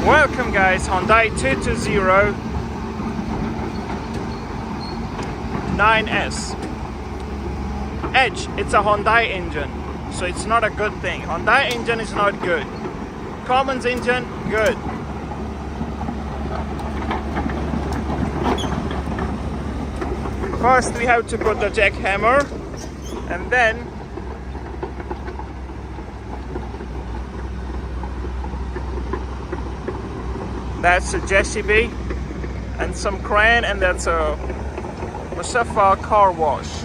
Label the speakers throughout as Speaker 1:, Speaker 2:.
Speaker 1: Welcome guys, Hyundai 220 9S Edge. It's a Hyundai engine, so it's not a good thing. Hyundai engine is not good. Cummins engine, good. First we have to put the jackhammer, and then that's a JCB and some crane, and that's a Mustafa car wash.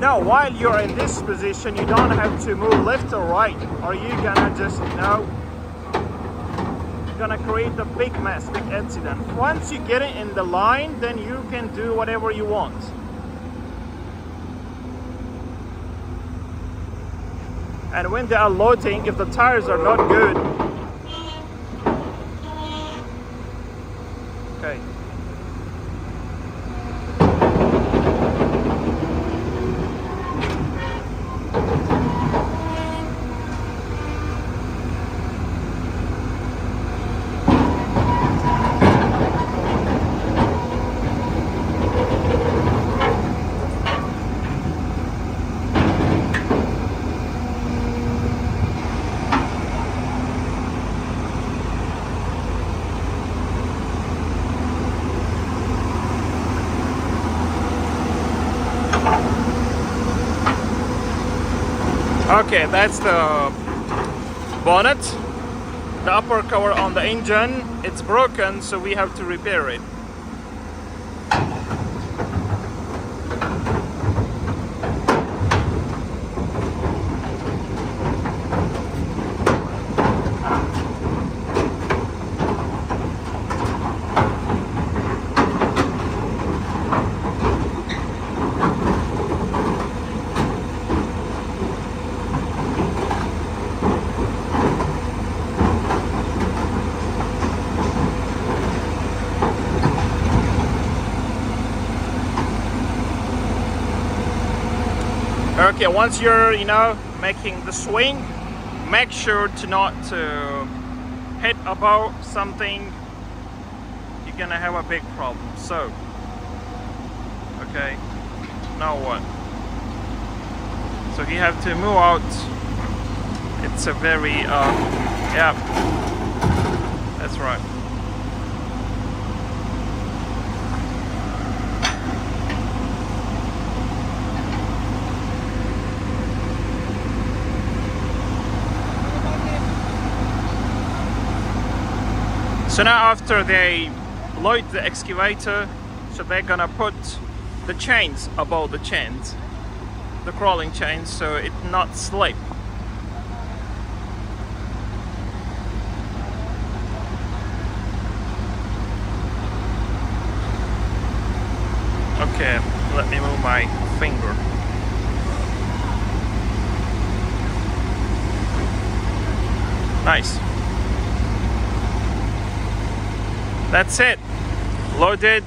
Speaker 1: Now, while you're in this position, you don't have to move left or right, or you're gonna just, gonna create a big mess, big accident. Once you get it in the line, then you can do whatever you want. And when they are loading, if the tires are not good, okay. Okay, that's the bonnet. The upper cover on the engine, it's broken, so we have to repair it. Okay, once you're, making the swing, make sure to not to hit above something. You're gonna have a big problem. So, okay, now what? So you have to move out. It's a very, yeah, that's right. So now after they load the excavator, so they're gonna put the chains above the chains, the crawling chains, so it not slip. Okay, let me move my finger. Nice. That's it. Loaded.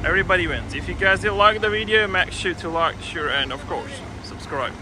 Speaker 1: Everybody wins. If you guys did like the video, make sure to like, share, and of course, subscribe.